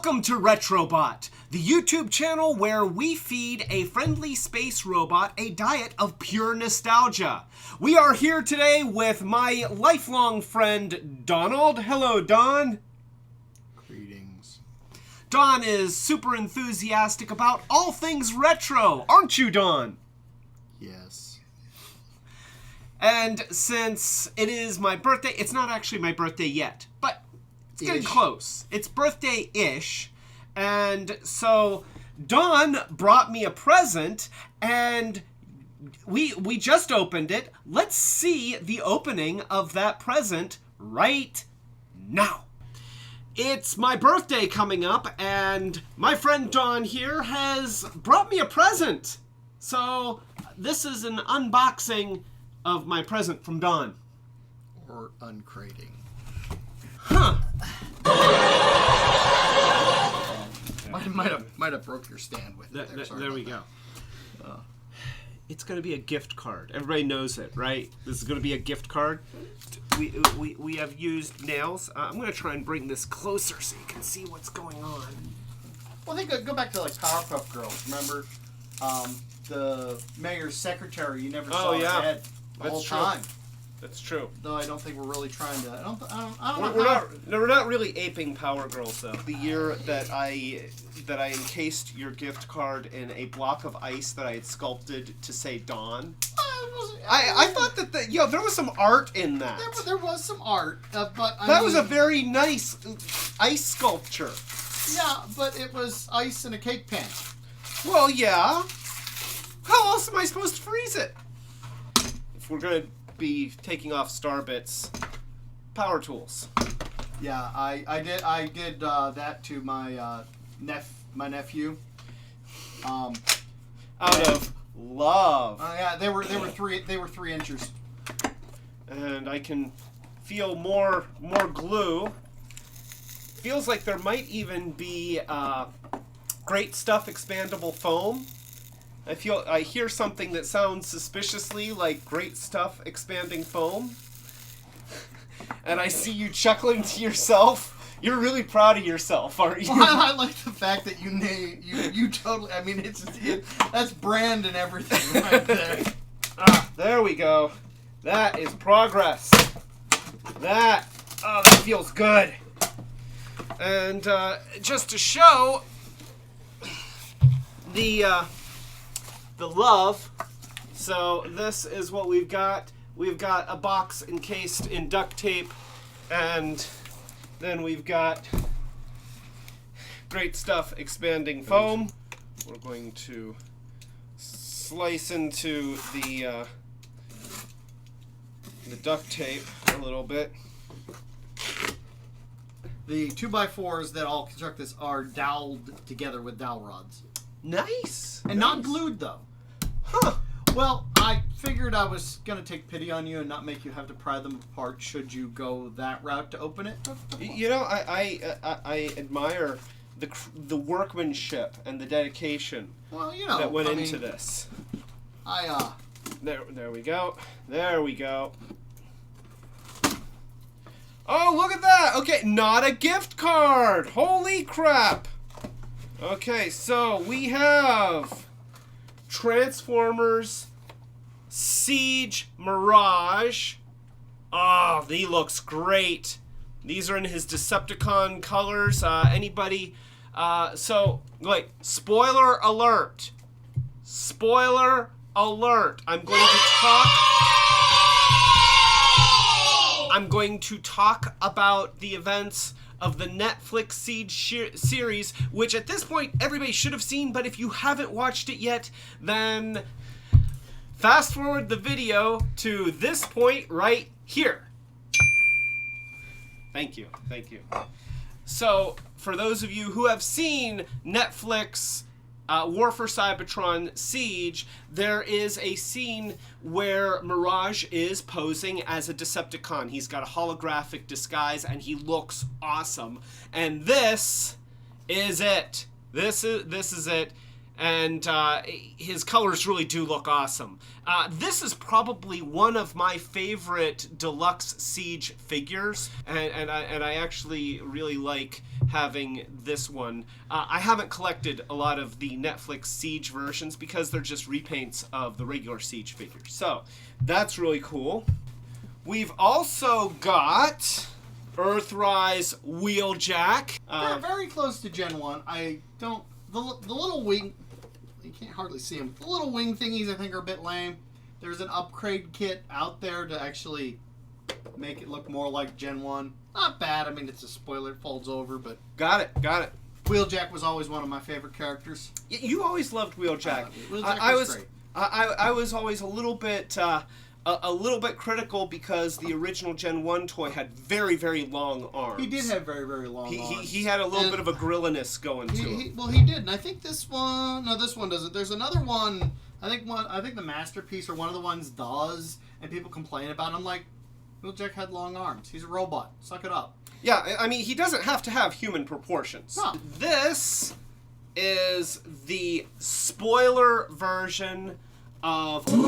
Welcome to Retrobot, the YouTube channel where we feed a friendly space robot a diet of pure nostalgia. We are here today with my lifelong friend, Donald. Hello, Don. Greetings. Don is super enthusiastic about all things retro, aren't you, Don? Yes. And since it is my birthday, it's not actually my birthday yet, but it's getting close. It's birthday-ish. And so Dawn brought me a present, and we just opened it. Let's see the opening of that present right now. It's my birthday coming up, and my friend Dawn here has brought me a present. So this is an unboxing of my present from Dawn. Or uncrating. Huh. Might have broke your stand with it. There we go. It's going to be a gift card. Everybody knows it, right? This is going to be a gift card. We have used nails. I'm going to try and bring this closer so you can see what's going on. Well, I think go back to like Powerpuff Girls. Remember, the mayor's secretary. You never saw his head the whole time. That's true. Though I don't think we're really trying to. I don't know. We're not really aping Power Girls though. The year that I encased your gift card in a block of ice that I had sculpted to say Dawn. I thought that there was some art in that. There was some art, but that was a very nice ice sculpture. Yeah, but it was ice in a cake pan. Well, yeah. How else am I supposed to freeze it? If we're gonna be taking off star bits, power tools. Yeah, I did that to my nephew. Out of love. Yeah, they were 3 inches. And I can feel more glue. Feels like there might even be great stuff expandable foam. I hear something that sounds suspiciously like great stuff expanding foam. And I see you chuckling to yourself. You're really proud of yourself, aren't you? Well, I like the fact that you totally. I mean, that's brand and everything right there. There we go. That is progress. That feels good. And just to show the love. So this is what we've got. We've got a box encased in duct tape, and then we've got great stuff expanding foam. We're going to slice into the duct tape a little bit. The 2x4s that all construct this are doweled together with dowel rods. Nice. And not glued, though. Huh. Well, I figured I was going to take pity on you and not make you have to pry them apart should you go that route to open it. You know, I admire the workmanship and the dedication that went into this. There we go. There we go. Oh, look at that. Okay, not a gift card. Holy crap. Okay, so we have Transformers Siege Mirage. Oh, he looks great. These are in his Decepticon colors. Anybody? So, like, spoiler alert. Spoiler alert. I'm going to talk about the events of the Netflix Siege Series, which at this point everybody should have seen, but if you haven't watched it yet, then fast forward the video to this point right here. Thank you. So, for those of you who have seen Netflix War for Cybertron Siege, there is a scene where Mirage is posing as a Decepticon. He's got a holographic disguise and he looks awesome. And this is it. This is it. And his colors really do look awesome. This is probably one of my favorite deluxe Siege figures, and I actually really like having this one. I haven't collected a lot of the Netflix Siege versions because they're just repaints of the regular Siege figures. So that's really cool. We've also got Earthrise Wheeljack. They're very close to Gen 1. The little wing, you can't hardly see them. The little wing thingies I think are a bit lame. There's an upgrade kit out there to actually make it look more like Gen 1. Not bad. I mean, it's a spoiler. It folds over, but... Got it. Wheeljack was always one of my favorite characters. You always loved Wheeljack. Wheeljack was great. I was always a little bit critical because the original Gen 1 toy had very, very long arms. He did have very, very long arms. He had a little bit of a gorillaness going to him. Well, he did, and I think this one... No, this one doesn't. There's another one... I think the Masterpiece or one of the ones does, and people complain about it. I'm like, Wheeljack had long arms. He's a robot. Suck it up. Yeah, I mean, he doesn't have to have human proportions. No. This is the spoiler version of... And,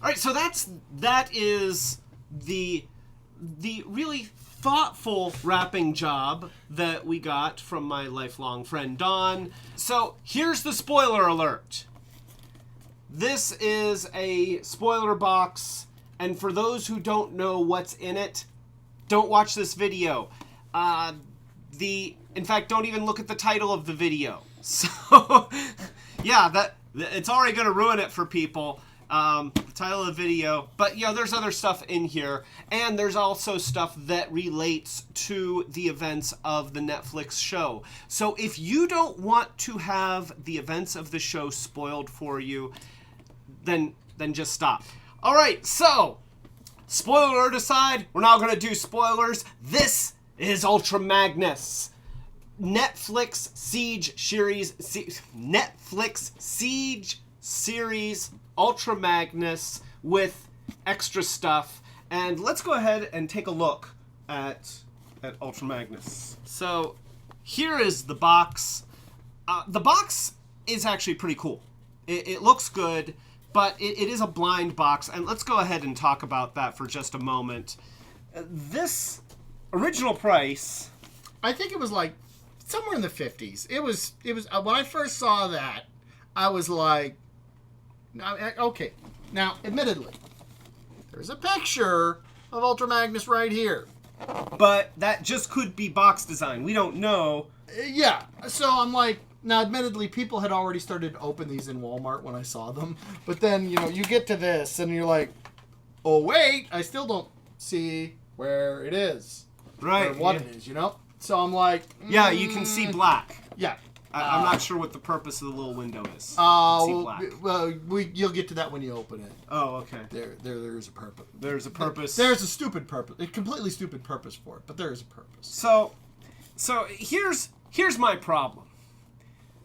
Alright, so that is the really thoughtful wrapping job that we got from my lifelong friend Don. So here's the spoiler alert. This is a spoiler box, and for those who don't know what's in it, don't watch this video. In fact, don't even look at the title of the video. So, yeah, it's already going to ruin it for people. The title of the video. But, there's other stuff in here. And there's also stuff that relates to the events of the Netflix show. So if you don't want to have the events of the show spoiled for you, then just stop. All right, so, spoiler alert aside, we're now going to do spoilers. This is Ultra Magnus. Netflix Siege Series Ultra Magnus with extra stuff. And let's go ahead and take a look at Ultra Magnus. So here is the box. The box is actually pretty cool. It looks good, but it is a blind box. And let's go ahead and talk about that for just a moment. This original price, I think it was like somewhere in the 50s. It was when I first saw that, I was like, okay. Now, admittedly, there's a picture of Ultra Magnus right here. But that just could be box design. We don't know. Yeah. So I'm like, now admittedly, people had already started to open these in Walmart when I saw them. But then, you get to this and you're like, oh, wait, I still don't see where it is. Right. Or what it is, So I'm like... Yeah, you can see black. Yeah. I'm not sure what the purpose of the little window is. You'll get to that when you open it. Oh, okay. There's a purpose. There's a purpose. There's a stupid purpose. A completely stupid purpose for it, but there is a purpose. So here's my problem.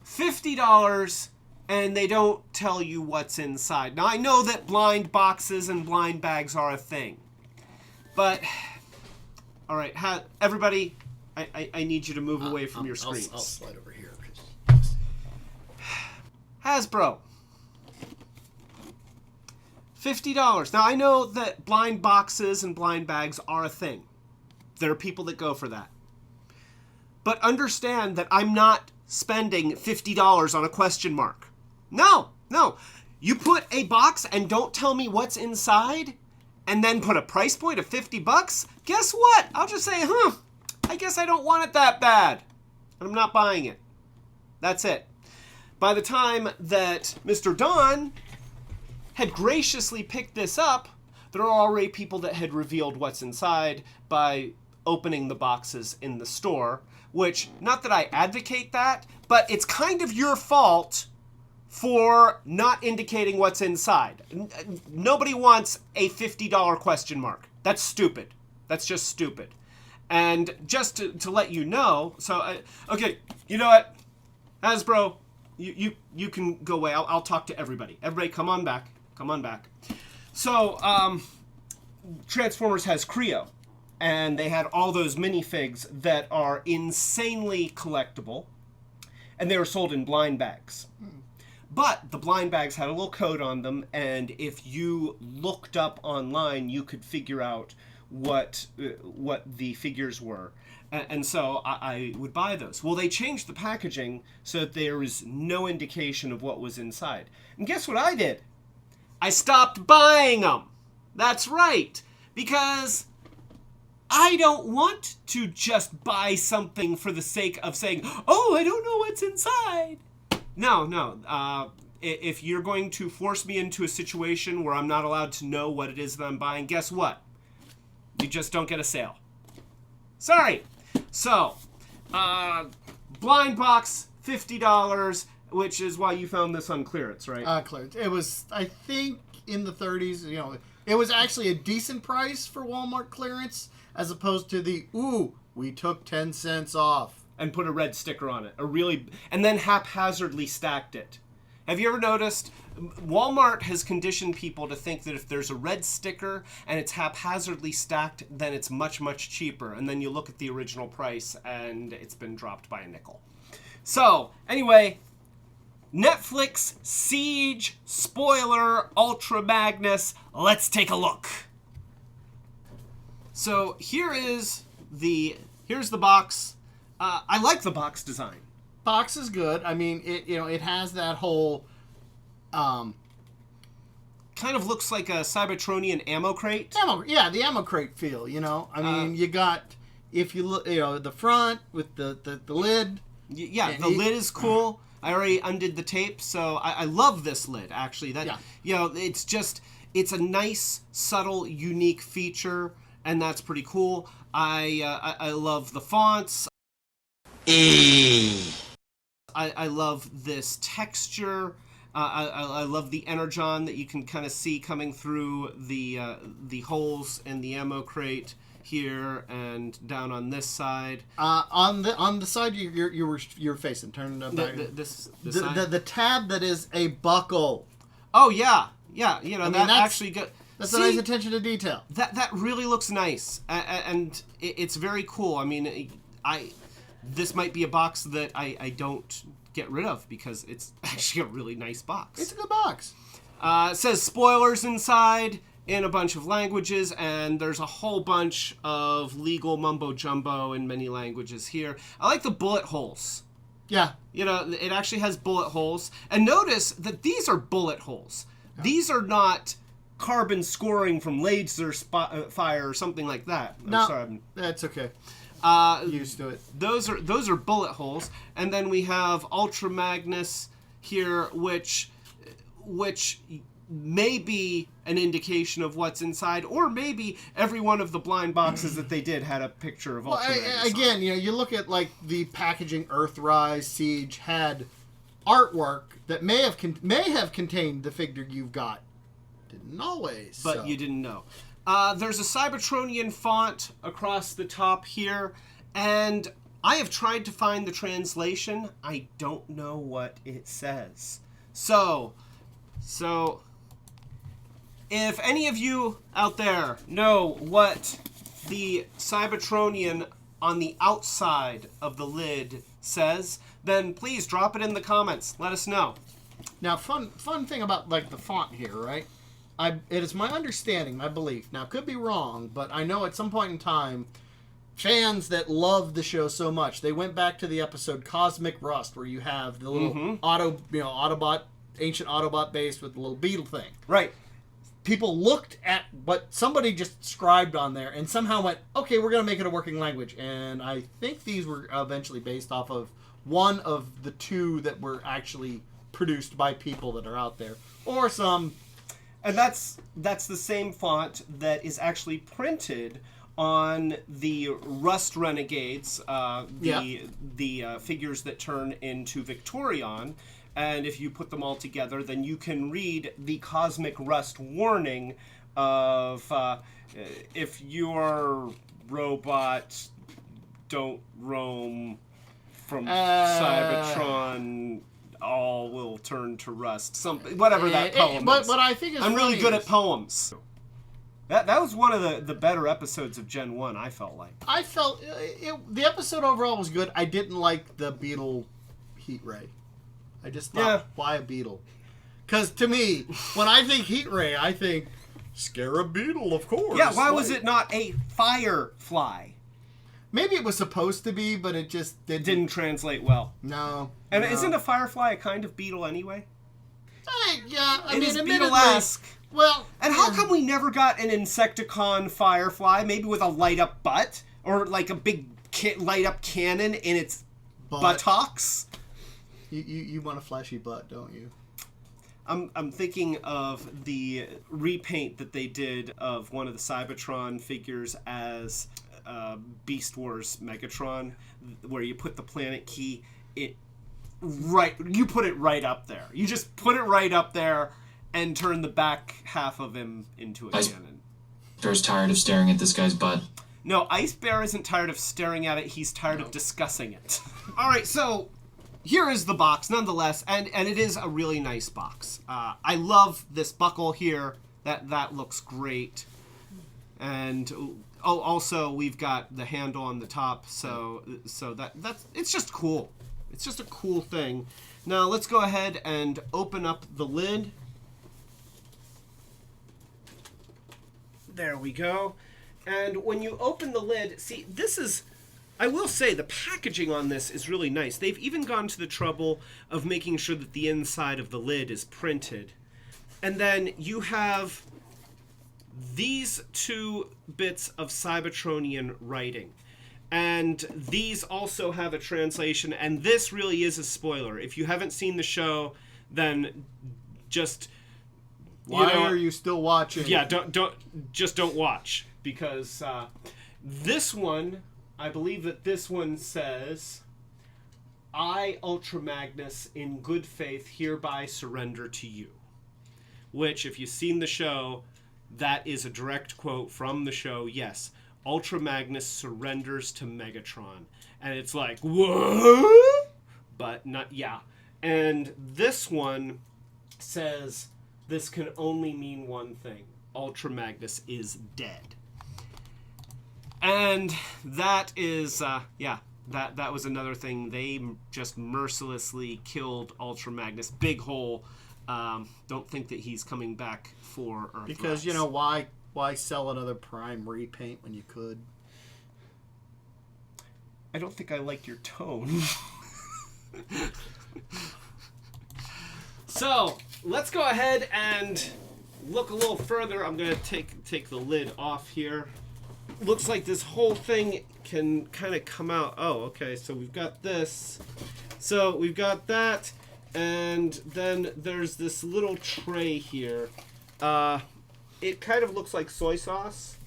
$50 and they don't tell you what's inside. Now I know that blind boxes and blind bags are a thing. But all right, everybody, I need you to move away from your screens. I'll slide over here. Hasbro. $50. Now, I know that blind boxes and blind bags are a thing. There are people that go for that. But understand that I'm not spending $50 on a question mark. No. You put a box and don't tell me what's inside, and then put a price point of $50, guess what? I'll just say, I guess I don't want it that bad. And I'm not buying it. That's it. By the time that Mr. Don had graciously picked this up, there are already people that had revealed what's inside by opening the boxes in the store, which, not that I advocate that, but it's kind of your fault for not indicating what's inside. Nobody wants a $50 question mark. That's stupid. That's just stupid. And just to let you know, okay, you know what? Hasbro, you can go away. I'll talk to everybody. Everybody, come on back. Come on back. So, Transformers has Creo. and they had all those minifigs that are insanely collectible, and they were sold in blind bags. But the blind bags had a little code on them, and if you looked up online, you could figure out what the figures were. And so I would buy those. Well, they changed the packaging so that there was no indication of what was inside. And guess what I did? I stopped buying them. That's right. Because I don't want to just buy something for the sake of saying, oh, I don't know what's inside. No. If you're going to force me into a situation where I'm not allowed to know what it is that I'm buying, guess what? You just don't get a sale. Sorry. So, blind box, $50, which is why you found this on clearance, right? Clearance. It was, I think, in the 30s. You know, it was actually a decent price for Walmart clearance, as opposed to the, ooh, we took 10 cents off. And put a red sticker on it. And then haphazardly stacked it. Have you ever noticed? Walmart has conditioned people to think that if there's a red sticker and it's haphazardly stacked, then it's much, much cheaper. And then you look at the original price and it's been dropped by a nickel. So, anyway, Netflix Siege Spoiler Ultra Magnus. Let's take a look. So, here's the box. I like the box design. Box is good. I mean, it has that whole kind of looks like a Cybertronian ammo crate. The ammo crate feel, you know. I mean, you got, if you look, the front with the lid. Yeah, the lid is cool. I already undid the tape, so I love this lid, actually. It's a nice, subtle, unique feature, and that's pretty cool. I love the fonts. I love this texture. I love the energon that you can kind of see coming through the holes in the ammo crate here and down on this side. On the side you're facing, turn back. The tab that is a buckle. Oh yeah. You know, that's actually good. That's a nice attention to detail. That really looks nice, and it's very cool. I mean, this might be a box that I don't get rid of because it's actually a really nice box. It's a good box. It says spoilers inside in a bunch of languages, and there's a whole bunch of legal mumbo-jumbo in many languages here. I like the bullet holes. Yeah. You know, it actually has bullet holes. And notice that these are bullet holes. Yeah. These are not carbon scoring from laser fire or something like that. That's okay. Used to it. Those are bullet holes, and then we have Ultra Magnus here, which may be an indication of what's inside, or maybe every one of the blind boxes that they did had a picture of Ultra Magnus. Again, you know, you look at like the packaging. Earthrise Siege had artwork that may have contained the figure you've got. Didn't always, but you didn't know. There's a Cybertronian font across the top here, and I have tried to find the translation. I don't know what it says. So if any of you out there know what the Cybertronian on the outside of the lid says, then please drop it in the comments. Let us know. Now, fun thing about like the font here, right? It is my understanding, my belief. Now, could be wrong, but I know at some point in time, fans that love the show so much, they went back to the episode Cosmic Rust, where you have the little Autobot, ancient Autobot base with the little beetle thing. Right. People looked at what somebody just scribed on there and somehow went, okay, we're going to make it a working language. And I think these were eventually based off of one of the two that were actually produced by people that are out there, or some. And that's the same font that is actually printed on the Rust Renegades, the figures that turn into Victorion. And if you put them all together, then you can read the Cosmic Rust warning of if your robot don't roam from Cybertron, all will turn to rust. Something, whatever that poem is. But I think it's I'm really good at poems. That was one of the better episodes of Gen 1, I felt like. I felt the episode overall was good. I didn't like the beetle heat ray. I just thought, why a beetle? Because to me, when I think heat ray, I think scare a beetle, of course. Yeah, why was it not a firefly? Maybe it was supposed to be, but it just didn't translate well. No. And isn't a firefly a kind of beetle anyway? Yeah, I mean, is admittedly, beetle-esque. Well, and how come we never got an Insecticon firefly, maybe with a light-up butt? Or like a big light-up cannon in its buttocks? You want a flashy butt, don't you? I'm thinking of the repaint that they did of one of the Cybertron figures as Beast Wars Megatron, where you put the planet key, you put it right up there. You just put it right up there and turn the back half of him into a cannon. Bear's tired of staring at this guy's butt. No, Ice Bear isn't tired of staring at it. He's tired of discussing it. All right, so here is the box, nonetheless, and it is a really nice box. I love this buckle here. That looks great. And also we've got the handle on the top, so that's it's just cool. It's just a cool thing. Now let's go ahead and open up the lid. There we go. And when you open the lid, see, this is, I will say, the packaging on this is really nice. They've even gone to the trouble of making sure that the inside of the lid is printed. And then you have these two bits of Cybertronian writing. And these also have a translation, and this really is a spoiler. If you haven't seen the show, then just... Why are you still watching? Yeah, don't watch. Because this one, I believe that this one says, I, Ultra Magnus, in good faith, hereby surrender to you. Which, if you've seen the show, that is a direct quote from the show. Yes, Ultra Magnus surrenders to Megatron. And it's like, what? But not, yeah. And this one says, this can only mean one thing. Ultra Magnus is dead. And that is, that was another thing. They just mercilessly killed Ultra Magnus. Big hole. Don't think that he's coming back for Earth. Because, why sell another Prime repaint when you could? I don't think I like your tone. So, let's go ahead and look a little further. I'm going to take the lid off here. Looks like this whole thing can kind of come out. Oh, okay, so we've got this. So, we've got that. And then there's this little tray here. It kind of looks like soy sauce,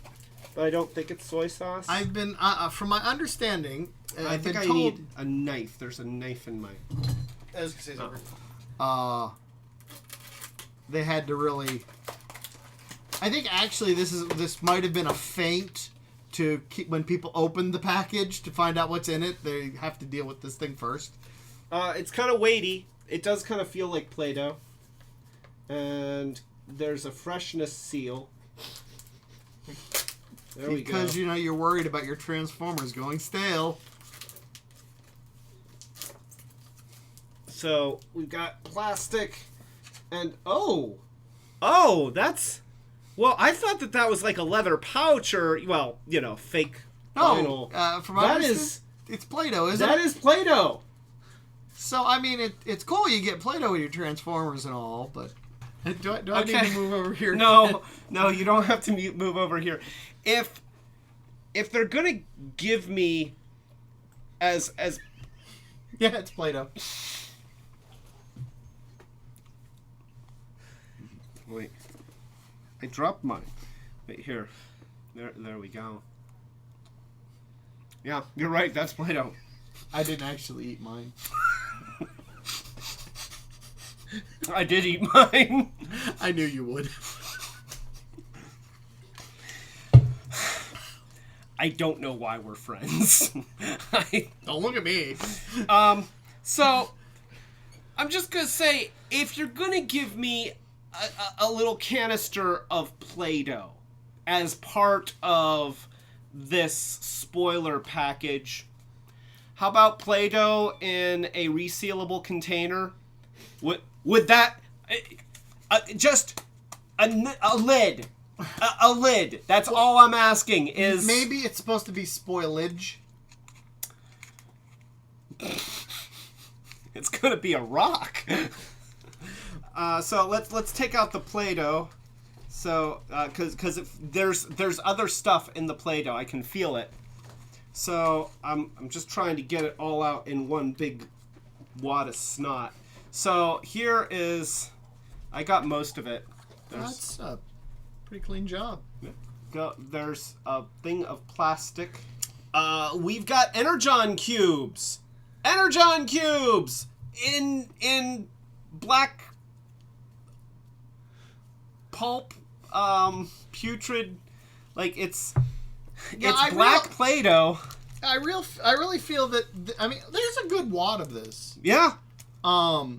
but I don't think it's soy sauce. I've been, from my understanding, I think I need a knife. There's a knife in my... I was going to say they had to really... I think actually this might have been a feint to keep, when people open the package to find out what's in it, they have to deal with this thing first. It's kind of weighty. It does kind of feel like Play-Doh. And there's a freshness seal. There we go. Because, you're worried about your Transformers going stale. So, we've got plastic. And, oh, that's... Well, I thought that was like a leather pouch or, fake vinyl. From my understanding, it's Play-Doh, isn't it? That is Play-Doh. So, I mean, it's cool you get Play-Doh with your Transformers and all, but... Do I need to move over here? No, you don't have to move over here. If they're gonna give me as yeah, it's Play-Doh. Wait, I dropped mine. Wait, here, there we go. Yeah, you're right. That's Play-Doh. I didn't actually eat mine. I did eat mine. I knew you would. I don't know why we're friends. Don't look at me. So, I'm just going to say, if you're going to give me a little canister of Play-Doh, as part of this spoiler package. How about Play-Doh in a resealable container? Would that... just a lid. A lid. That's all I'm asking is... Maybe it's supposed to be spoilage. It's gonna be a rock. So let's take out the Play-Doh. So because there's other stuff in the Play-Doh, I can feel it. So I'm just trying to get it all out in one big wad of snot. So here is, I got most of it. That's a pretty clean job. There's a thing of plastic. We've got Energon cubes. Energon cubes in black pulp, putrid, like it's black Play-Doh. I really feel that I mean there's a good wad of this. Yeah. I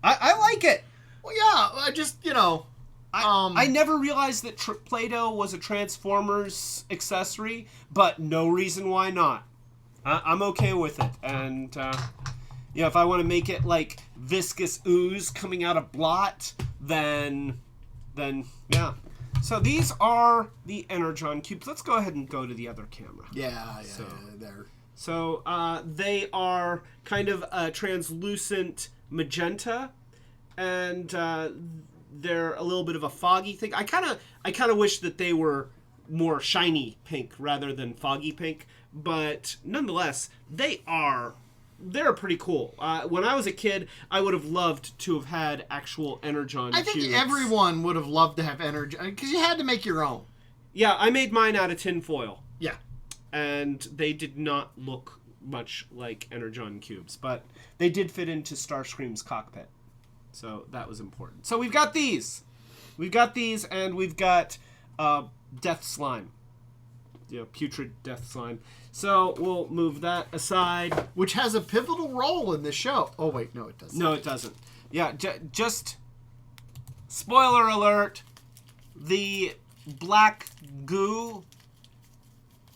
like it. Well, yeah. I just I never realized that Play-Doh was a Transformers accessory, but no reason why not. I'm okay with it, and if I want to make it like viscous ooze coming out of blot, then yeah. So these are the Energon cubes. Let's go ahead and go to the other camera. Yeah, there. So they are kind of a translucent magenta, and they're a little bit of a foggy thing. I kind of wish that they were more shiny pink rather than foggy pink, but nonetheless, they're pretty cool. When I was a kid, I would have loved to have had actual Energon cubes. I think everyone would have loved to have Energon, because you had to make your own. Yeah, I made mine out of tin foil. Yeah. And they did not look much like Energon cubes, but they did fit into Starscream's cockpit. So that was important. So we've got these. And we've got Death Slime. Putrid Death Slime. So we'll move that aside. Which has a pivotal role in the show. Oh, wait, no, it doesn't. No, it doesn't. Yeah, just spoiler alert. The black goo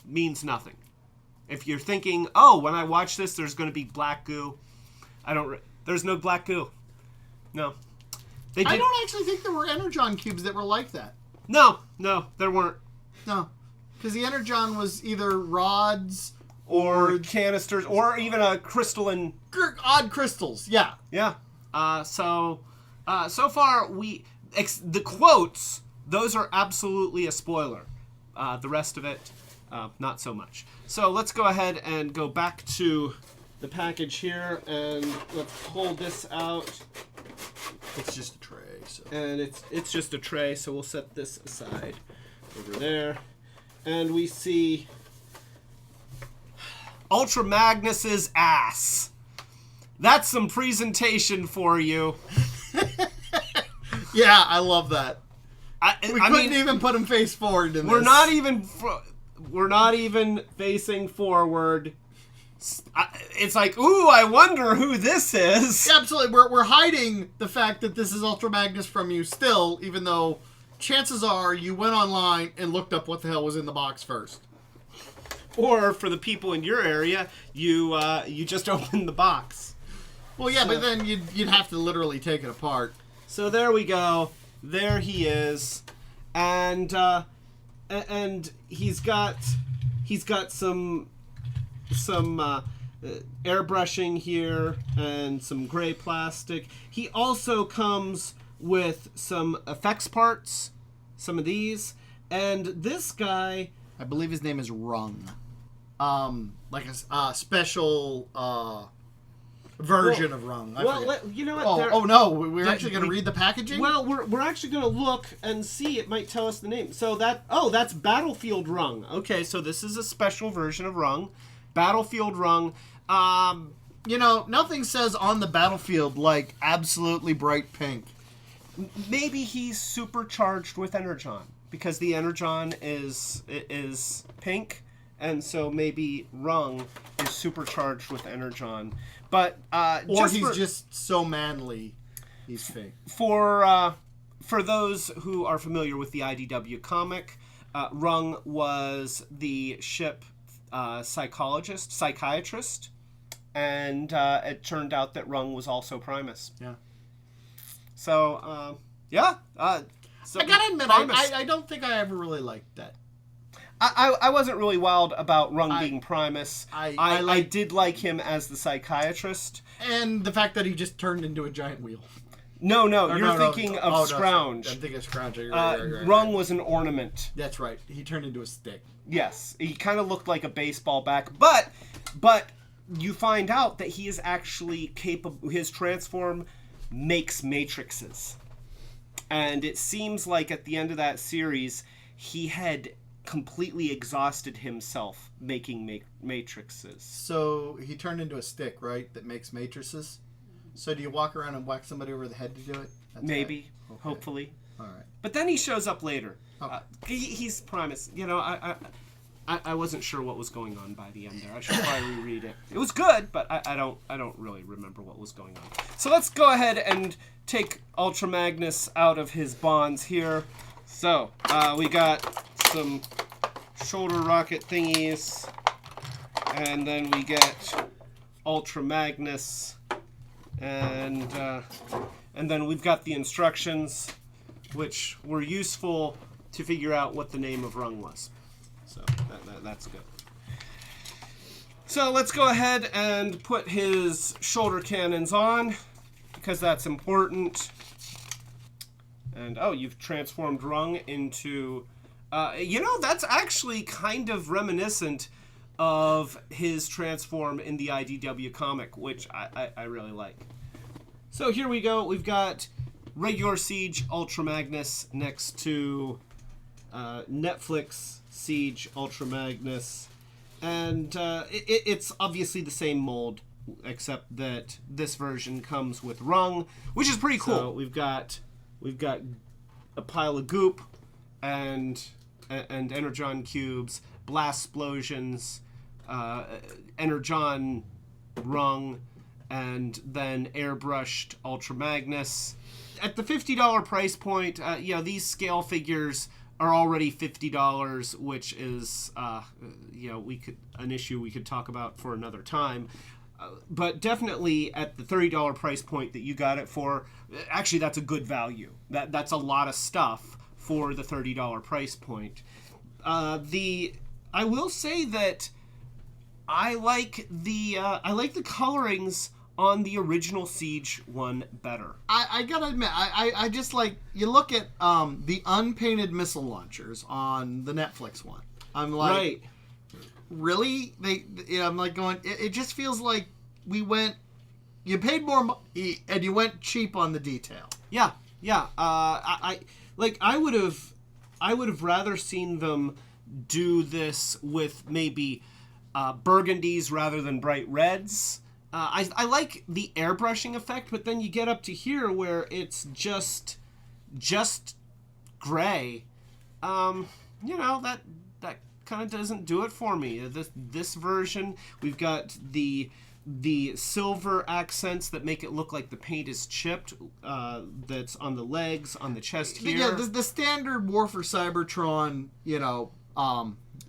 means nothing. If you're thinking, oh, when I watch this, there's going to be black goo. There's no black goo. No. I don't actually think there were Energon cubes that were like that. No, there weren't. No. Because the Energon was either rods or canisters or even a crystalline... Odd crystals, yeah. Yeah. So far, the quotes, those are absolutely a spoiler. The rest of it, not so much. So let's go ahead and go back to the package here, and let's pull this out. It's just a tray. So. And it's just a tray, so we'll set this aside over there. And we see Ultra Magnus's ass. That's some presentation for you. Yeah, I love that. We couldn't even put him face forward in this. We're not even facing forward. It's like, ooh, I wonder who this is. Yeah, absolutely. We're hiding the fact that this is Ultra Magnus from you still, even though chances are you went online and looked up what the hell was in the box first. Or for the people in your area, you just opened the box. Well, yeah, but then you'd have to literally take it apart. So there we go. There he is, and he's got some airbrushing here and some gray plastic. He also comes with some effects parts, some of these, and this guy, I believe his name is Rung, like a special version of Rung. You know what? Oh no, we're actually going to read the packaging? Well, we're actually going to look and see. It might tell us the name. So that's Battlefield Rung. Okay, so this is a special version of Rung. Battlefield Rung. Nothing says on the battlefield like absolutely bright pink. Maybe he's supercharged with Energon, because the Energon is pink, and so maybe Rung is supercharged with Energon. But or he's just so manly, he's fake. For for those who are familiar with the IDW comic, Rung was the ship psychiatrist, and it turned out that Rung was also Primus. Yeah. So, yeah. So I gotta admit, I don't think I ever really liked that. I wasn't really wild about Rung being Primus. I did like him as the psychiatrist. And the fact that he just turned into a giant wheel. No, you're thinking of Scrounge. I'm thinking of Scrounge. Rung was an ornament. That's right. He turned into a stick. Yes, he kind of looked like a baseball bat, but you find out that he is actually capable. His transform makes matrices, and it seems like at the end of that series, he had completely exhausted himself making matrices. So he turned into a stick, right? That makes matrices. So do you walk around and whack somebody over the head to do it? Maybe, hopefully. All right. But then he shows up later. Okay. He's Primus. You know, I wasn't sure what was going on by the end there. I should probably reread it. It was good, but I don't really remember what was going on. So let's go ahead and take Ultra Magnus out of his bonds here. So we got some shoulder rocket thingies, and then we get Ultra Magnus, and then we've got the instructions, which were useful to figure out what the name of Rung was. So that's good. So let's go ahead and put his shoulder cannons on, because that's important. And you've transformed Rung into... that's actually kind of reminiscent of his transform in the IDW comic, which I really like. So here we go. We've got regular Siege Ultra Magnus next to Netflix Siege Ultra Magnus. And it's obviously the same mold, except that this version comes with Rung, which is pretty cool. So we've got a pile of goop and energon cubes, blast explosions, energon Rung, and then airbrushed Ultra Magnus. At the $50 price point, these scale figures are already $50, which is an issue we could talk about for another time. But definitely at the $30 price point that you got it for, actually that's a good value. That's a lot of stuff for the $30 price point. I will say that I like the colorings on the original Siege one better. I gotta admit, I just like, you look at the unpainted missile launchers on the Netflix one. I'm like, right. Really? I'm like going, it just feels like you paid more money and you went cheap on the detail. Yeah. I would have rather seen them do this with maybe burgundies rather than bright reds. I like the airbrushing effect, but then you get up to here where it's just gray. That kind of doesn't do it for me. This version, we've got the silver accents that make it look like the paint is chipped. That's on the legs, on the chest here. Yeah, the standard War for Cybertron,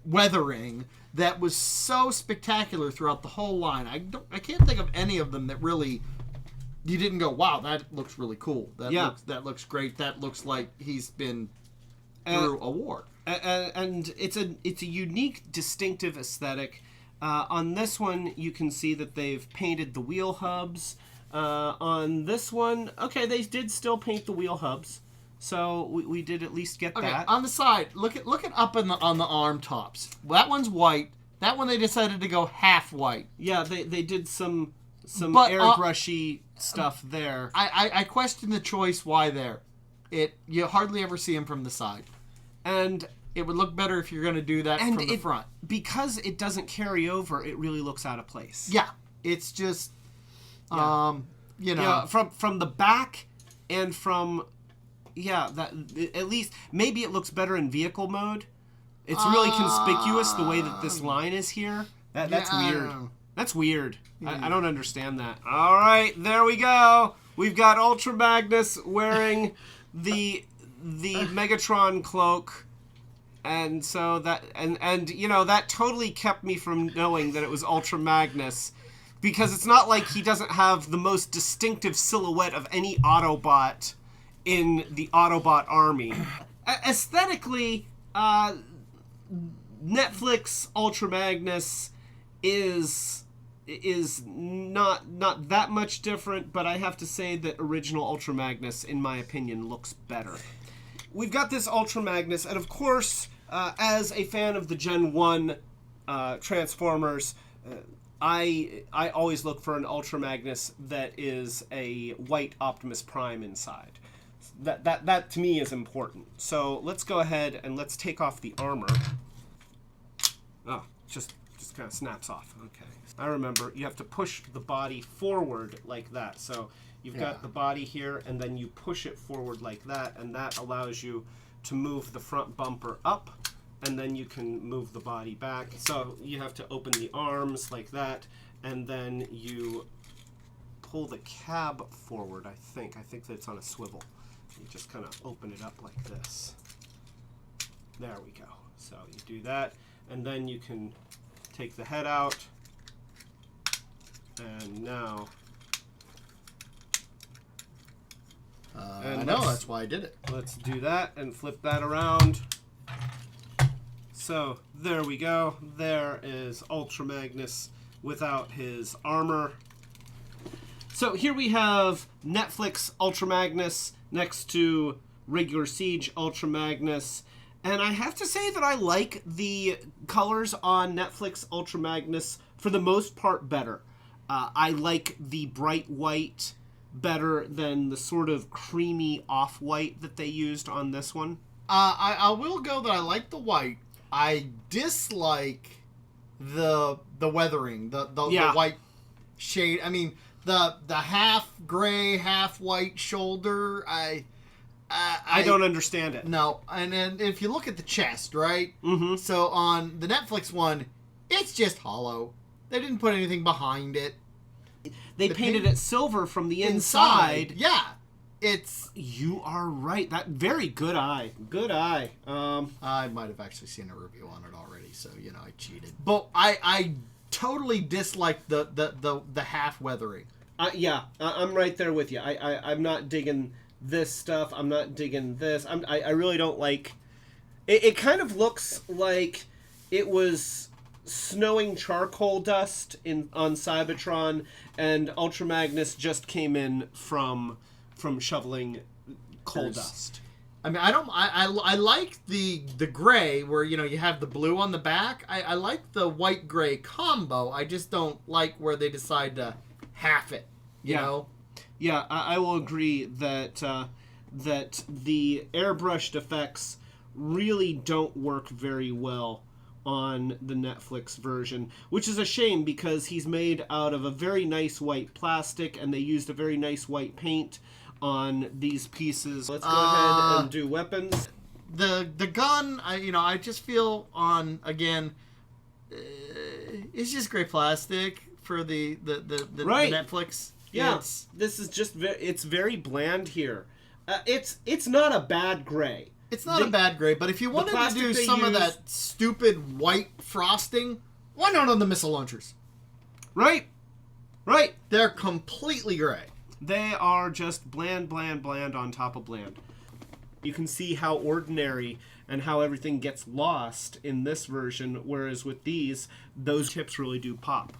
weathering that was so spectacular throughout the whole line. I can't think of any of them that really you didn't go, wow, that looks really cool. That looks great. That looks like he's been through a war. And it's a unique, distinctive aesthetic. On this one, you can see that they've painted the wheel hubs. On this one, okay, they did still paint the wheel hubs. So we did at least get that. On the side, look at up on the arm tops. That one's white. That one they decided to go half white. Yeah, they did some airbrushy stuff there. I question the choice. Why there? You hardly ever see them from the side, and it would look better if you're going to do that from the front. Because it doesn't carry over, it really looks out of place. Yeah, it's just from the back and from. Yeah, at least maybe it looks better in vehicle mode. It's really conspicuous the way that this line is here. That's weird. That's weird. Yeah. I don't understand that. All right, there we go. We've got Ultra Magnus wearing the Megatron cloak, and so that and you know, that totally kept me from knowing that it was Ultra Magnus, because it's not like he doesn't have the most distinctive silhouette of any Autobot in the Autobot army. Aesthetically, Netflix Ultra Magnus is not that much different, but I have to say that original Ultra Magnus, in my opinion, looks better. We've got this Ultra Magnus, and of course, as a fan of the Gen 1 Transformers, I always look for an Ultra Magnus that is a white Optimus Prime inside. That to me is important. So let's go ahead and let's take off the armor. Oh, just kind of snaps off. Okay. I remember you have to push the body forward like that. So you've got the body here, and then you push it forward like that, and that allows you to move the front bumper up, and then you can move the body back. So you have to open the arms like that, and then you pull the cab forward, I think. I think that it's on a swivel. You just kind of open it up like this. There we go. So you do that, and then you can take the head out, and now... I know, that's why I did it. Let's do that and flip that around. So there we go. There is Ultra Magnus without his armor. So here we have Netflix Ultra Magnus next to regular Siege Ultra Magnus. And I have to say that I like the colors on Netflix Ultra Magnus for the most part better. I like the bright white better than the sort of creamy off-white that they used on this one. I will go that I like the white. I dislike the weathering, the white shade. I mean, the half gray, half white shoulder. I don't understand it. No, and then if you look at the chest, right? Mm-hmm. So on the Netflix one, it's just hollow. They didn't put anything behind it. They painted it silver from the inside. Yeah. It's... You are right. That very good eye. Good eye. I might have actually seen a review on it already, so, you know, I cheated. But I totally dislike the half weathering. I'm right there with you. I'm not digging this stuff. I'm not digging this. I really don't like... It kind of looks like it was snowing charcoal dust on Cybertron, and Ultra Magnus just came in from shoveling coal dust. I mean, I like the gray where, you know, you have the blue on the back. I like the white gray combo. I just don't like where they decide to half it. You know? Yeah, I will agree that that the airbrushed effects really don't work very well on the Netflix version, which is a shame because he's made out of a very nice white plastic, and they used a very nice white paint on these pieces. Let's go ahead and do weapons. The gun, I just feel on, again, it's just gray plastic for the Netflix. Yeah, this is just it's very bland here. It's not a bad gray. It's not a bad gray, but if you wanted to do some of that stupid white frosting, why not on the missile launchers? Right. They're completely gray. They are just bland on top of bland. You can see how ordinary and how everything gets lost in this version, whereas with these, those tips really do pop.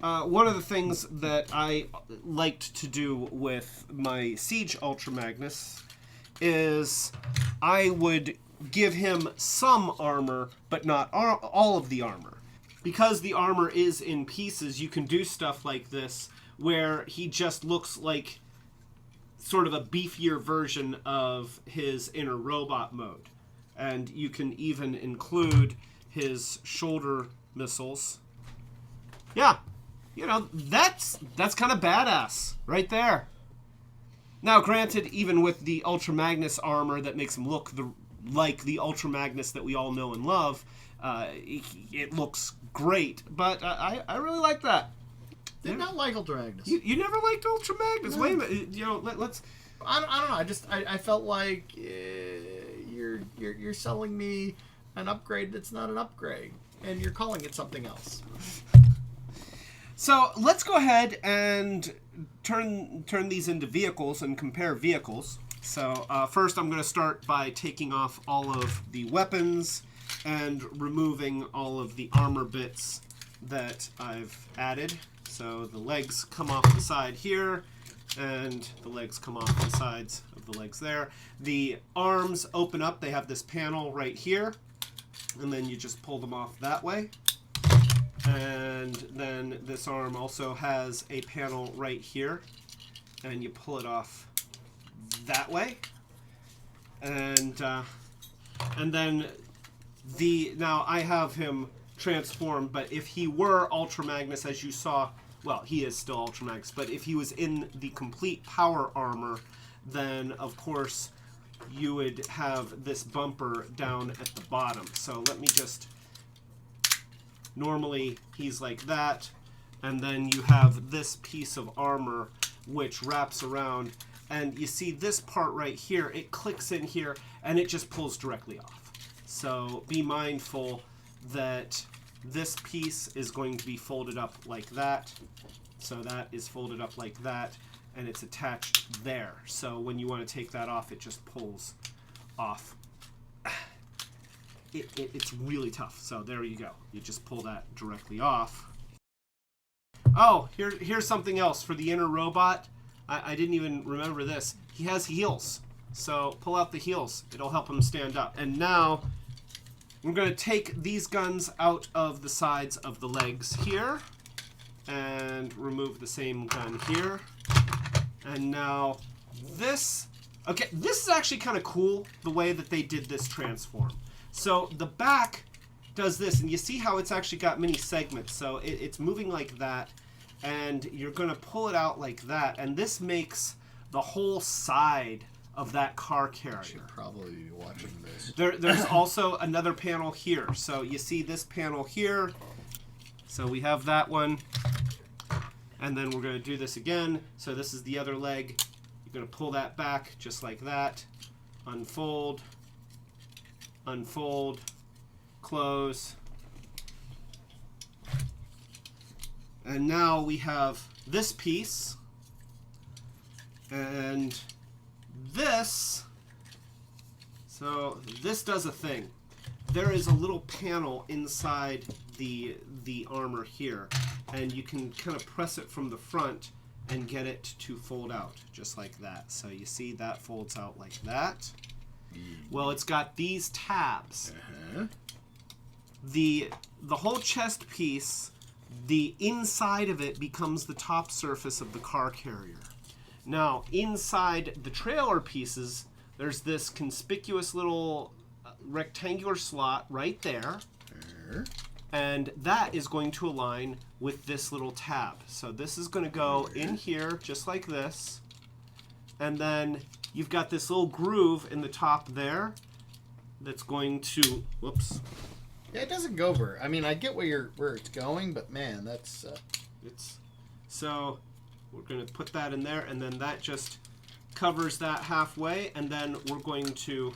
One of the things that I liked to do with my Siege Ultra Magnus is I would give him some armor, but not all of the armor. Because the armor is in pieces, you can do stuff like this, where he just looks like sort of a beefier version of his inner robot mode. And you can even include his shoulder missiles. Yeah, that's kind of badass right there. Now, granted, even with the Ultra Magnus armor that makes him look like the Ultra Magnus that we all know and love, it looks great. But I really like that. Did not like Ultra Magnus. You never liked Ultra Magnus? No. Wait a minute. Let's I don't know. I felt like you're selling me an upgrade that's not an upgrade, and you're calling it something else. So let's go ahead and turn these into vehicles and compare vehicles. So first I'm going to start by taking off all of the weapons and removing all of the armor bits that I've added. So the legs come off the side here, and the legs come off the sides of the legs there. The arms open up. They have this panel right here, and then you just pull them off that way. And then this arm also has a panel right here, and you pull it off that way. And then now I have him transformed, but if he were Ultra Magnus, as you saw, well, he is still Ultra Magnus, but if he was in the complete power armor, then of course you would have this bumper down at the bottom. So let me just, normally he's like that, and then you have this piece of armor which wraps around, and you see this part right here, it clicks in here and it just pulls directly off. So be mindful that this piece is going to be folded up like that. So that is folded up like that, and it's attached there. So when you want to take that off, it just pulls off. It's really tough. So there you go. You just pull that directly off. Oh, here's something else for the inner robot. I didn't even remember this. He has heels. So pull out the heels. It'll help him stand up. And now we're going to take these guns out of the sides of the legs here and remove the same gun here. And now this, okay, this is actually kind of cool, the way that they did this transform. So the back does this, and you see how it's actually got many segments. So it's moving like that, and you're going to pull it out like that, and this makes the whole side of that car carrier. I should probably be watching this. There's also another panel here. So you see this panel here. So we have that one. And then we're going to do this again. So this is the other leg. You're going to pull that back just like that. Unfold. Unfold. Close. And now we have this piece. And this. So this does a thing. There is a little panel inside the armor here, and you can kind of press it from the front and get it to fold out just like that. So you see that folds out like that. Well, it's got these tabs. The whole chest piece, the inside of it becomes the top surface of the car carrier. Now, inside the trailer pieces, there's this conspicuous little rectangular slot right there. And that is going to align with this little tab. So this is going to go in here just like this. And then you've got this little groove in the top there that's going to, whoops. Yeah, it doesn't go over. I mean, I get where it's going, but man, that's... So we're going to put that in there, and then that just covers that halfway, and then we're going to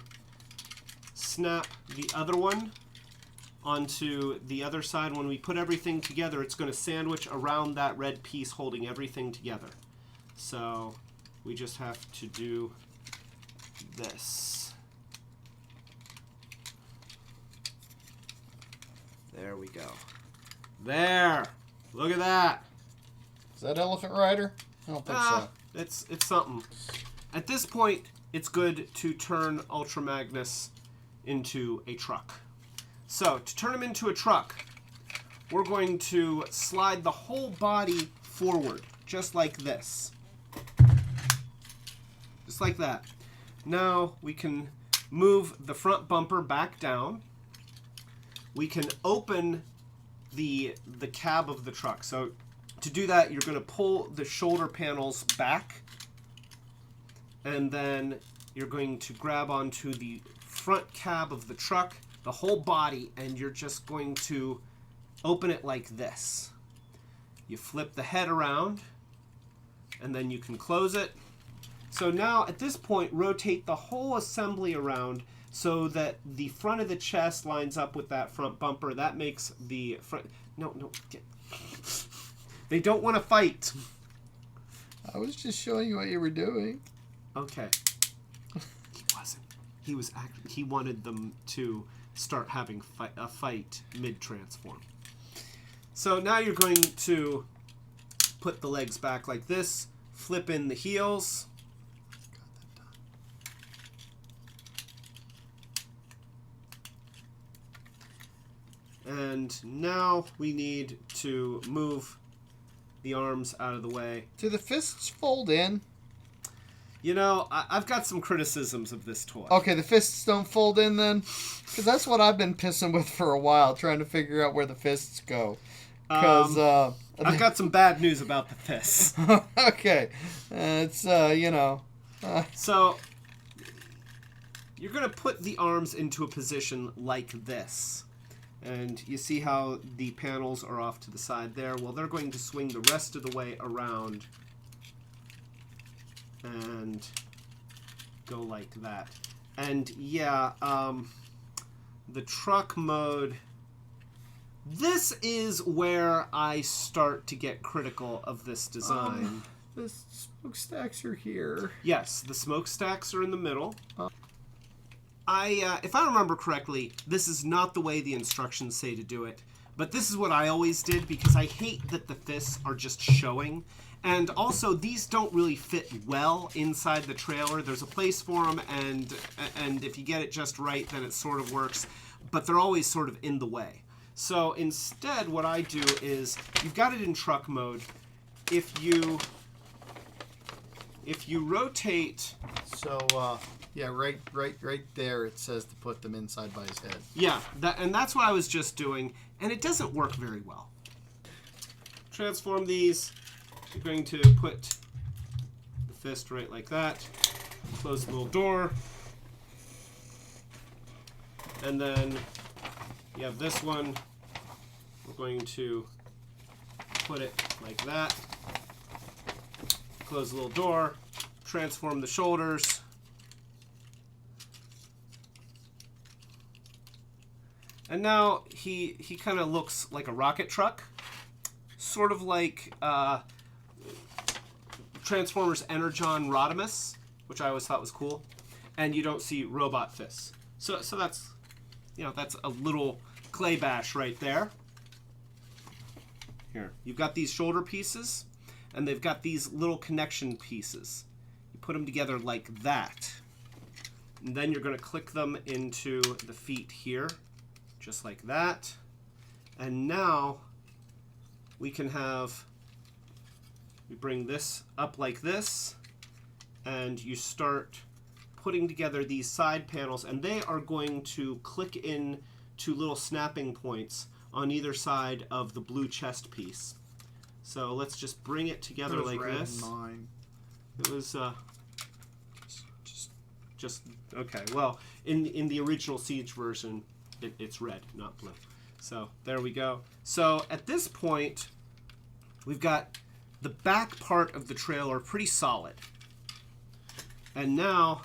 snap the other one onto the other side. When we put everything together, it's going to sandwich around that red piece holding everything together. So we just have to do this. There we go. There! Look at that! Is that Elephant Rider? I don't think so. It's something. At this point, it's good to turn Ultra Magnus into a truck. So, to turn him into a truck, we're going to slide the whole body forward, just like this. Just like that. Now, we can move the front bumper back down. We can open the cab of the truck. So, to do that, you're going to pull the shoulder panels back, and then you're going to grab onto the front cab of the truck, the whole body, and you're just going to open it like this. You flip the head around, and then you can close it, So now, at this point, rotate the whole assembly around so that the front of the chest lines up with that front bumper. That makes the front... No. They don't want to fight. I was just showing you what you were doing. Okay. He wasn't. He wanted them to start having a fight mid-transform. So now you're going to put the legs back like this, flip in the heels. And now we need to move the arms out of the way. Do the fists fold in? You know, I've got some criticisms of this toy. Okay, the fists don't fold in then? Because that's what I've been pissing with for a while, trying to figure out where the fists go. Because, I've got some bad news about the fists. Okay. It's, you know... So, you're going to put the arms into a position like this. And you see how the panels are off to the side there? Well, they're going to swing the rest of the way around and go like that. And yeah, the truck mode, this is where I start to get critical of this design. The smokestacks are here. Yes, the smokestacks are in the middle. If I remember correctly, this is not the way the instructions say to do it, but this is what I always did because I hate that the fists are just showing. And also, these don't really fit well inside the trailer. There's a place for them, and if you get it just right, then it sort of works. But they're always sort of in the way. So instead, what I do is, you've got it in truck mode. If you rotate... So, yeah, right there it says to put them inside by his head. Yeah, and that's what I was just doing, and it doesn't work very well. Transform these. You're going to put the fist right like that. Close the little door. And then you have this one. We're going to put it like that. Close the little door. Transform the shoulders. And now he kind of looks like a rocket truck. Sort of like Transformers Energon Rodimus, which I always thought was cool. And you don't see robot fists. So that's, you know, that's a little clay bash right there. Here, you've got these shoulder pieces, and they've got these little connection pieces. You put them together like that. And then you're going to click them into the feet here, just like that. And now we can have, we bring this up like this, and you start putting together these side panels, and they are going to click in to little snapping points on either side of the blue chest piece. So let's just bring it together like this. Mine. It was just okay. Well, in the original Siege version, it's red, not blue. So there we go. So at this point, we've got the back part of the trailer pretty solid. And now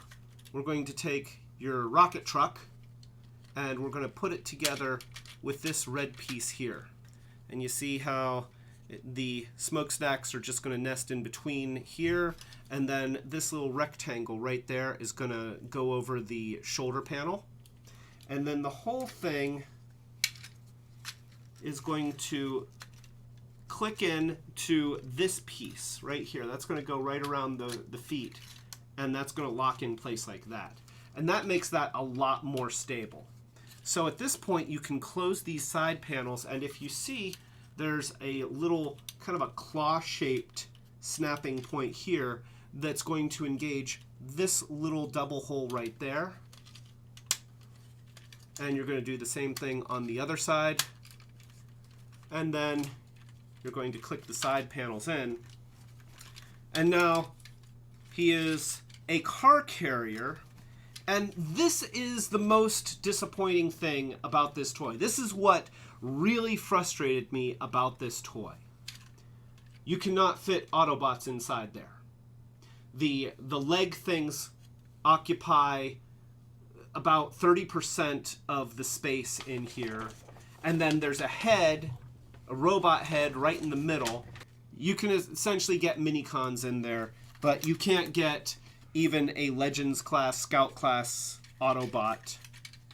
we're going to take your rocket truck and we're going to put it together with this red piece here. And you see how the smokestacks are just going to nest in between here, and then this little rectangle right there is going to go over the shoulder panel. And then the whole thing is going to click in to this piece right here. That's going to go right around the feet, and that's going to lock in place like that. And that makes that a lot more stable. So at this point, you can close these side panels, and if you see, there's a little kind of a claw-shaped snapping point here that's going to engage this little double hole right there. And you're going to do the same thing on the other side. And then you're going to click the side panels in. And now he is a car carrier. And this is the most disappointing thing about this toy. This is what really frustrated me about this toy. You cannot fit Autobots inside there. the leg things occupy about 30% of the space in here. And then there's a head, a robot head right in the middle. You can essentially get minicons in there, but you can't get even a Legends class, Scout class Autobot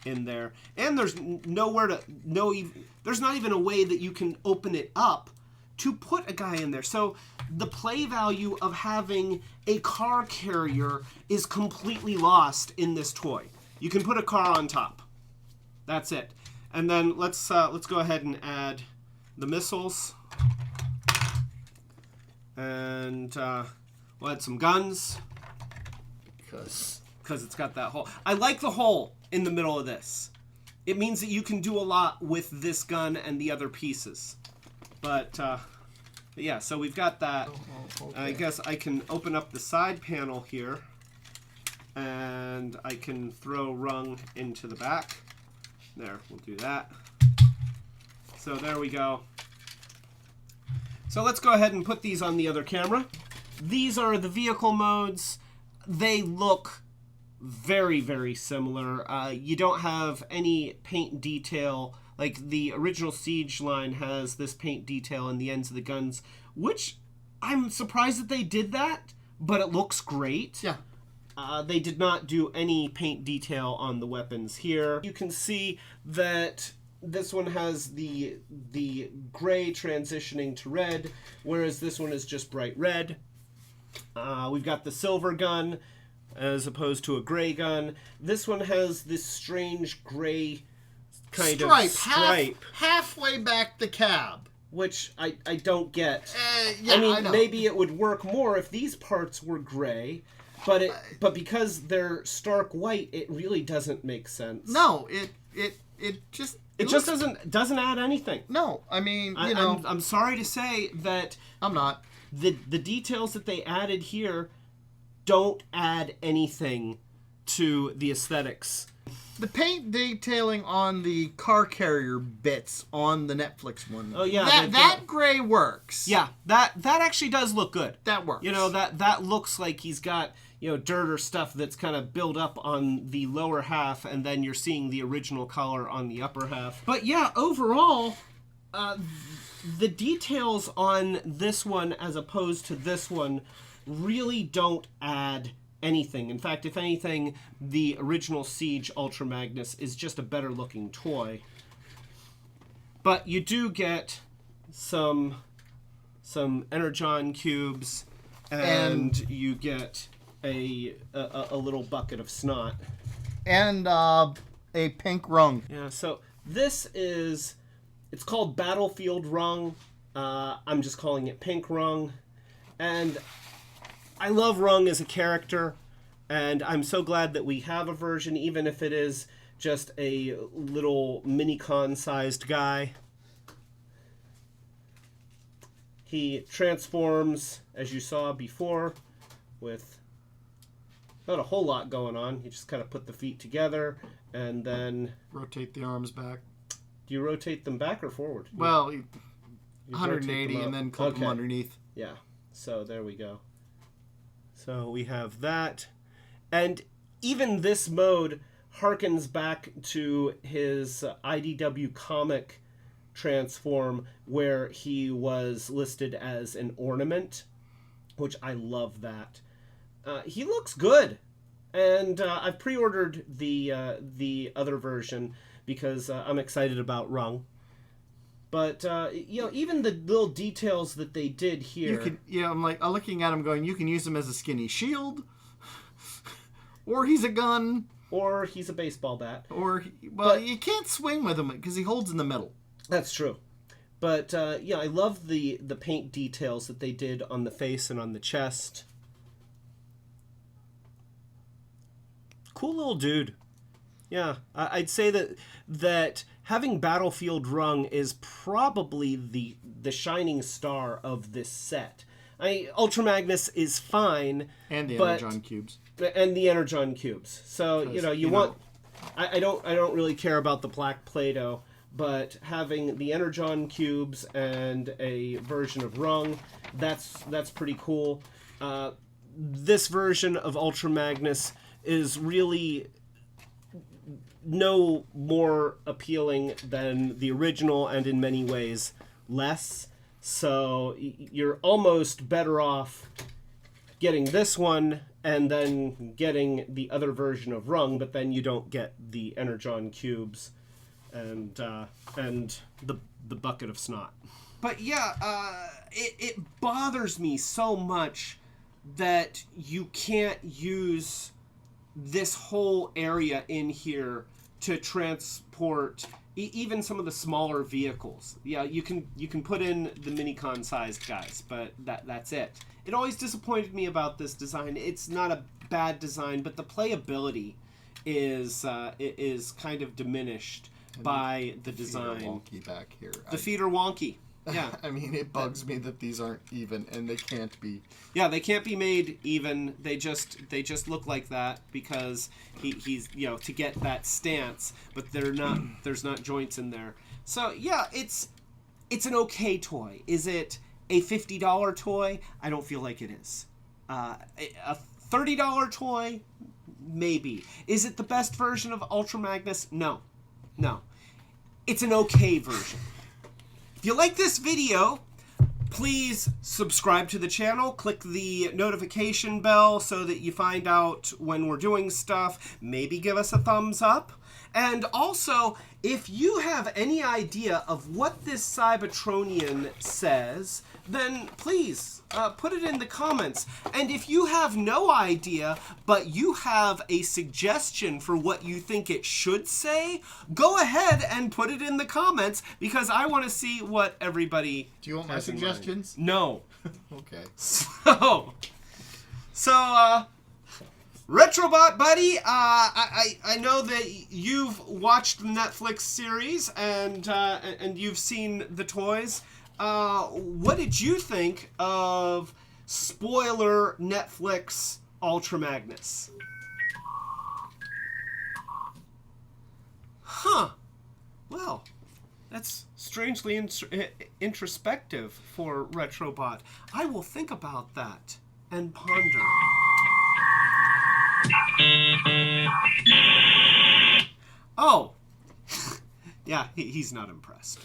in there. And there's there's not even a way that you can open it up to put a guy in there. So the play value of having a car carrier is completely lost in this toy. You can put a car on top. That's it. And then let's go ahead and add the missiles. And we'll add some guns. Because it's got that hole. I like the hole in the middle of this. It means that you can do a lot with this gun and the other pieces. But yeah, so we've got that. Okay. I guess I can open up the side panel here. And I can throw Rung into the back. There, we'll do that. So there we go. So let's go ahead and put these on the other camera. These are the vehicle modes. They look very, very similar. You don't have any paint detail. Like the original Siege line has this paint detail in the ends of the guns, which I'm surprised that they did that, but it looks great. Yeah. They did not do any paint detail on the weapons here. You can see that this one has the gray transitioning to red, whereas this one is just bright red. We've got the silver gun as opposed to a gray gun. This one has this strange gray kind of stripe. Halfway back the cab. Which I don't get. Yeah, I mean, I know. maybe it would work more if these parts were gray. But because they're stark white, it really doesn't make sense. No, it just doesn't add anything. No, I mean, I'm sorry to say that I'm not. The details that they added here don't add anything to the aesthetics. The paint detailing on the car carrier bits on the Netflix one. Oh yeah, that gray works. Yeah, that actually does look good. That works. You know, that looks like he's got, dirt or stuff that's kind of built up on the lower half, and then you're seeing the original color on the upper half. But yeah, overall, the details on this one as opposed to this one really don't add anything. In fact, if anything, the original Siege Ultra Magnus is just a better looking toy. But you do get some Energon cubes, and you get a little bucket of snot. And a pink rung. Yeah, so this is, it's called Battlefield Rung. I'm just calling it Pink Rung. And I love Rung as a character, and I'm so glad that we have a version, even if it is just a little mini-con-sized guy. He transforms, as you saw before, with not a whole lot going on. You just kind of put the feet together, and then... Rotate the arms back. Do you rotate them back or forward? Well, you 180 and then clip them underneath. Yeah, so there we go. So we have that. And even this mode harkens back to his IDW comic transform where he was listed as an ornament, which I love that. He looks good. And I've pre-ordered the other version because I'm excited about Rung. But even the little details that they did here. I'm looking at him going, you can use him as a skinny shield, or he's a gun, or he's a baseball bat, or you can't swing with him because he holds in the middle. That's true. But I love the paint details that they did on the face and on the chest. Cool little dude. Yeah, I'd say that having Battlefield Rung is probably the shining star of this set. Ultra Magnus is fine, and the Energon cubes. And the Energon cubes. So I don't really care about the black Play-Doh, but having the Energon cubes and a version of Rung, that's pretty cool. this version of Ultra Magnus is really no more appealing than the original, and in many ways less. So you're almost better off getting this one and then getting the other version of Rung, but then you don't get the Energon cubes and the bucket of snot. But yeah, it bothers me so much that you can't use this whole area in here to transport even some of the smaller vehicles. Yeah, you can put in the Minicon sized guys, but that's it. It always disappointed me about this design. It's not a bad design, but the playability is kind of diminished by the design. Wonky back here. The feet are wonky. Yeah. I mean, it bugs me that these aren't even, and they can't be. Yeah, they can't be made even. They just look like that because he's to get that stance, but they're not. There's not joints in there. So yeah, it's an okay toy. Is it a $50 toy? I don't feel like it is. A $30 toy, maybe. Is it the best version of Ultra Magnus? No. It's an okay version. If you like this video, please subscribe to the channel. Click the notification bell so that you find out when we're doing stuff. Maybe give us a thumbs up. And also, if you have any idea of what this Cybertronian says, then please put it in the comments. And if you have no idea, but you have a suggestion for what you think it should say, go ahead and put it in the comments, because I want to see what everybody Do you want my has in mind. suggestions? No. Okay. So Retrobot buddy, I know that you've watched the Netflix series and you've seen the toys. What did you think of spoiler Netflix Ultra Magnus? Huh. Well, that's strangely introspective for Retrobot. I will think about that and ponder. Oh. Yeah, he's not impressed.